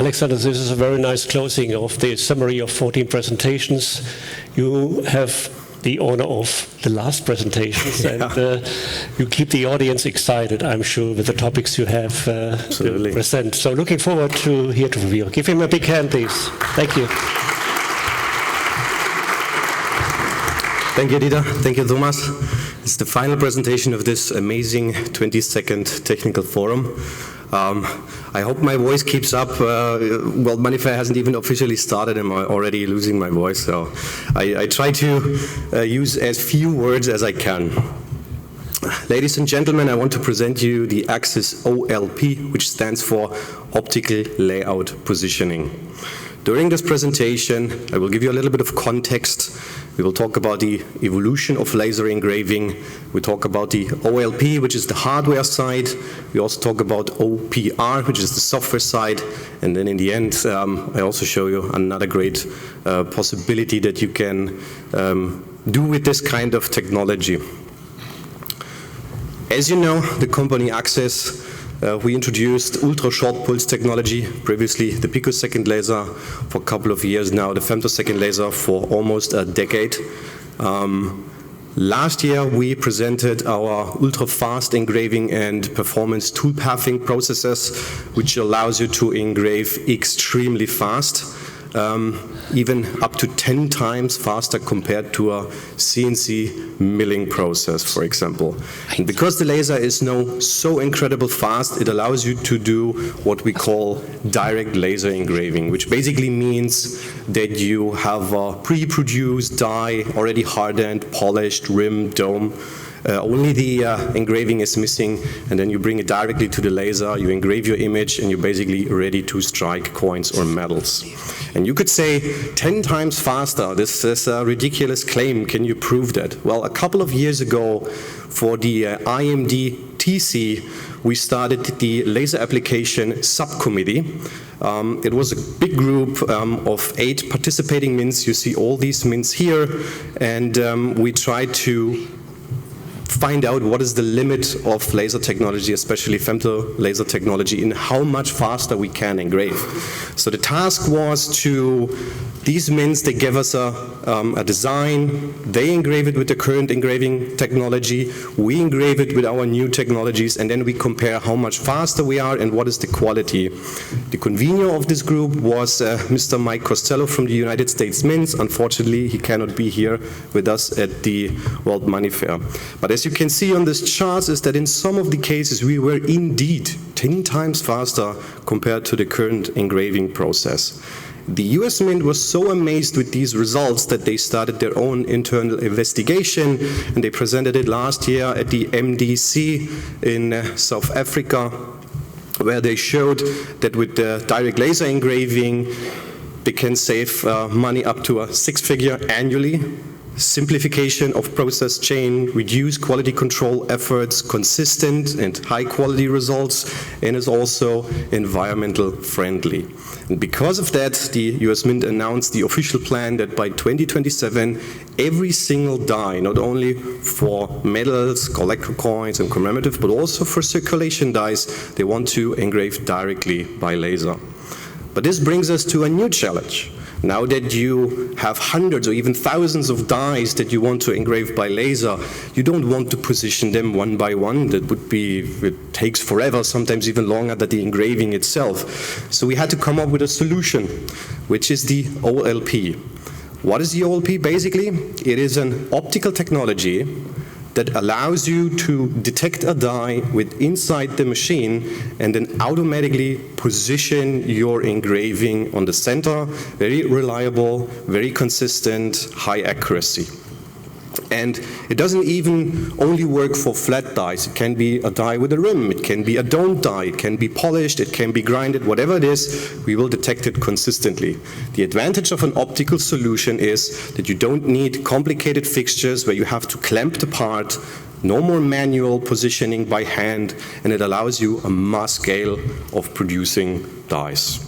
Alexander, this is a very nice closing of the summary of 14 presentations. You have the honor of the last presentations, and you keep the audience excited, I'm sure, with the topics you have to present. So looking forward to hear from you. Give him a big hand, please. Thank you. Thank you, Dieter. Thank you, Thomas. It's the final presentation of this amazing 20-second technical forum. I hope my voice keeps up. Well, Manifair hasn't even officially started and I'm already losing my voice, so I try to use as few words as I can. Ladies and gentlemen, I want to present you the ACSYS OLP, which stands for Optical Layout Positioning. During this presentation, I will give you a little bit of context. We will talk about the evolution of laser engraving. We talk about the OLP, which is the hardware side. We also talk about OPR, which is the software side. And then in the end, I also show you another great possibility that you can do with this kind of technology. As you know, the company ACSYS, we introduced ultra-short pulse technology, previously the picosecond laser for a couple of years now, the femtosecond laser for almost a decade. Last year we presented our ultra-fast engraving and performance toolpathing processes, which allows you to engrave extremely fast, even up to 10 times faster compared to a CNC milling process, for example. And because the laser is now so incredible fast, it allows you to do what we call direct laser engraving, which basically means that you have a pre-produced die, already hardened, polished, rim, dome. Only the engraving is missing, and then you bring it directly to the laser, you engrave your image, and you're basically ready to strike coins or metals. And you could say 10 times faster. This is a ridiculous claim. Can you prove that? Well, a couple of years ago, for the IMD TC, we started the laser application subcommittee. It was a big group of 8 participating MINTs. You see all these MINTs here, and we tried to find out what is the limit of laser technology, especially femto laser technology, and how much faster we can engrave. So the task was to, these MINTs, they gave us a design, they engrave it with the current engraving technology, we engrave it with our new technologies, and then we compare how much faster we are and what is the quality. The convener of this group was Mr. Mike Costello from the United States MINTs. Unfortunately, he cannot be here with us at the World Money Fair. But as you can see on this chart is that in some of the cases we were indeed 10 times faster compared to the current engraving process. The US Mint was so amazed with these results that they started their own internal investigation, and they presented it last year at the MDC in South Africa, where they showed that with the direct laser engraving they can save money up to a 6-figure annually. Simplification of process chain, reduce quality control efforts, consistent and high quality results, and is also environmental friendly. And because of that, the US Mint announced the official plan that by 2027, every single die, not only for metals, collector coins and commemorative, but also for circulation dies, they want to engrave directly by laser. But this brings us to a new challenge. Now that you have hundreds or even thousands of dies that you want to engrave by laser, you don't want to position them one by one. That would be, it takes forever, sometimes even longer than the engraving itself. So we had to come up with a solution, which is the OLP. What is the OLP basically? It is an optical technology that allows you to detect a die with inside the machine and then automatically position your engraving on the center. Very reliable, very consistent, high accuracy. And it doesn't even only work for flat dies. It can be a die with a rim, it can be a domed die, it can be polished, it can be grinded, whatever it is, we will detect it consistently. The advantage of an optical solution is that you don't need complicated fixtures where you have to clamp the part, no more manual positioning by hand, and it allows you a mass scale of producing dies.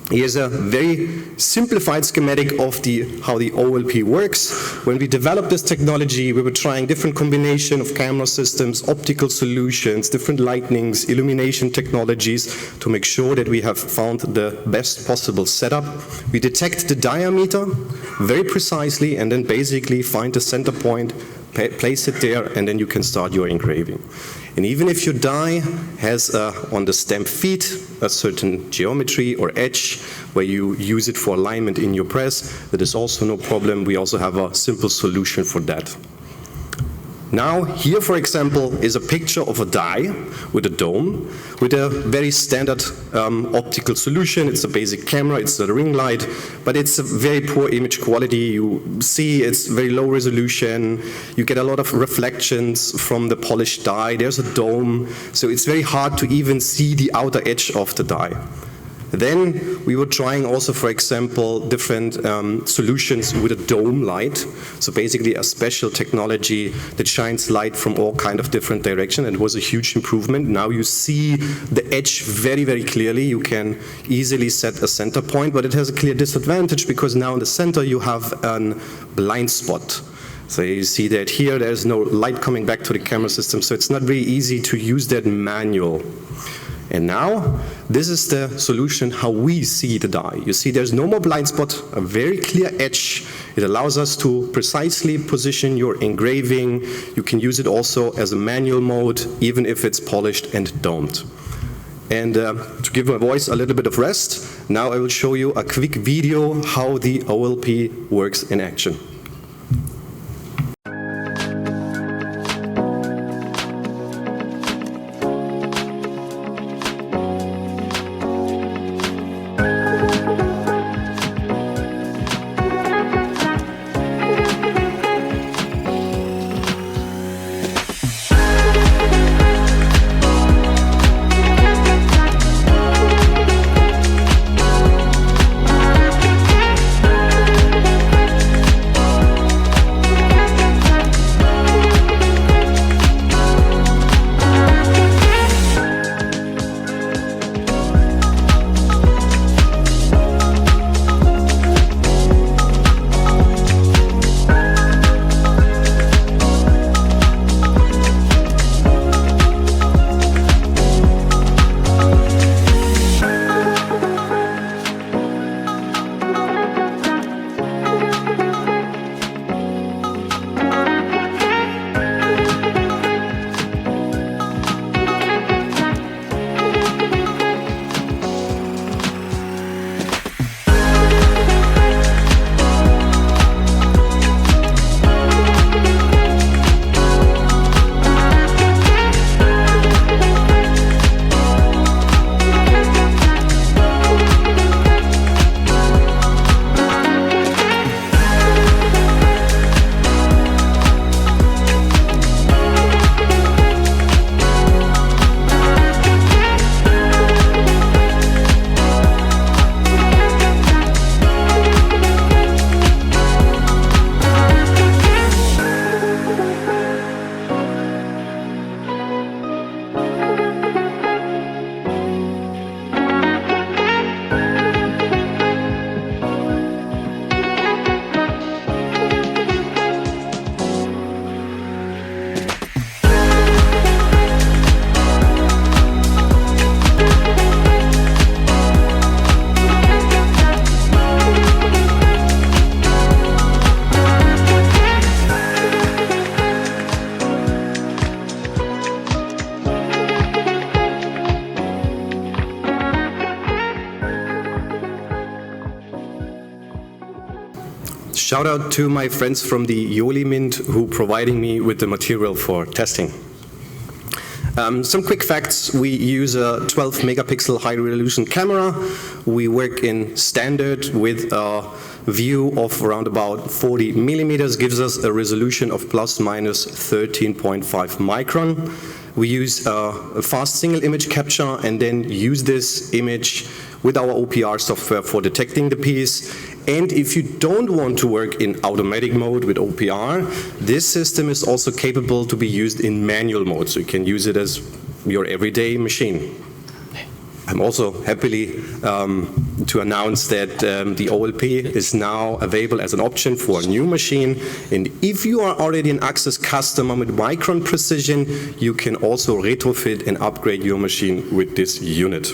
Here's a very simplified schematic of how the OLP works. When we developed this technology, we were trying different combination of camera systems, optical solutions, different lightnings, illumination technologies to make sure that we have found the best possible setup. We detect the diameter very precisely and then basically find the center point, place it there, and then you can start your engraving. And even if your die has on the stamp feet a certain geometry or edge where you use it for alignment in your press, that is also no problem. We also have a simple solution for that. Now, here, for example, is a picture of a die with a dome, with a very standard optical solution. It's a basic camera, it's a ring light, but it's a very poor image quality. You see it's very low resolution. You get a lot of reflections from the polished die. There's a dome, so it's very hard to even see the outer edge of the die. Then we were trying also, for example, different solutions with a dome light. So basically a special technology that shines light from all kind of different directions. And it was a huge improvement. Now you see the edge very, very clearly. You can easily set a center point, but it has a clear disadvantage because now in the center you have a blind spot. So you see that here there's no light coming back to the camera system, so it's not really easy to use that manual. And now, this is the solution how we see the die. You see there's no more blind spot, a very clear edge. It allows us to precisely position your engraving. You can use it also as a manual mode, even if it's polished and domed. And to give my voice a little bit of rest, now I will show you a quick video how the OLP works in action. Shout out to my friends from the Yoli Mint who providing me with the material for testing. Some quick facts. We use a 12 megapixel high resolution camera. We work in standard with a view of around about 40 millimeters, gives us a resolution of plus minus 13.5 micron. We use a fast single image capture and then use this image with our OPR software for detecting the piece. And if you don't want to work in automatic mode with OPR, this system is also capable to be used in manual mode, so you can use it as your everyday machine. I'm also happy to announce that the OLP is now available as an option for a new machine. And if you are already an ACSYS customer with micron precision, you can also retrofit and upgrade your machine with this unit.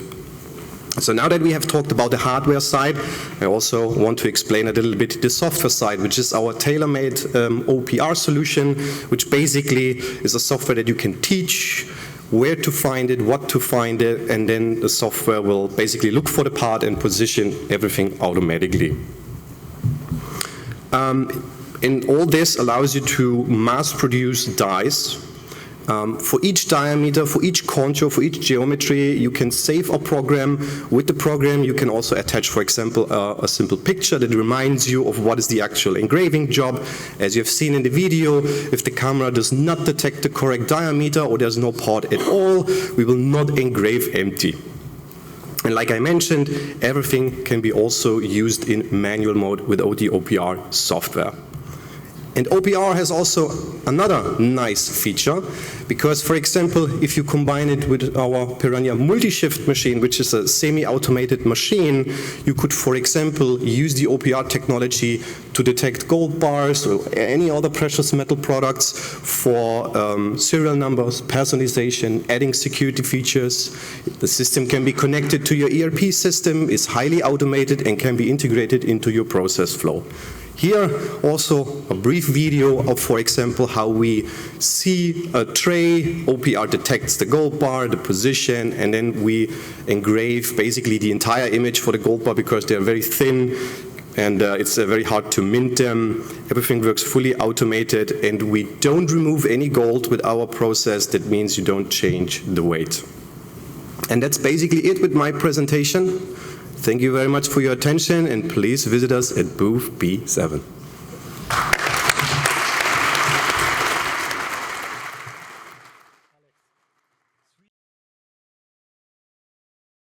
So now that we have talked about the hardware side, I also want to explain a little bit the software side, which is our tailor-made OPR solution, which basically is a software that you can teach where to find it, what to find it, and then the software will basically look for the part and position everything automatically. And all this allows you to mass produce dies. For each diameter, for each contour, for each geometry, you can save a program. With the program, you can also attach, for example, a simple picture that reminds you of what is the actual engraving job. As you have seen in the video, if the camera does not detect the correct diameter or there's no part at all, we will not engrave empty. And like I mentioned, everything can be also used in manual mode without the OPR software. And OPR has also another nice feature, because, for example, if you combine it with our Piranha multi-shift machine, which is a semi-automated machine, you could, for example, use the OPR technology to detect gold bars or any other precious metal products for serial numbers, personalization, adding security features. The system can be connected to your ERP system, is highly automated, and can be integrated into your process flow. Here also a brief video of, for example, how we see a tray. OPR detects the gold bar, the position, and then we engrave basically the entire image for the gold bar because they're very thin and it's very hard to mint them. Everything works fully automated and we don't remove any gold with our process. That means you don't change the weight. And that's basically it with my presentation. Thank you very much for your attention, and please visit us at booth B7.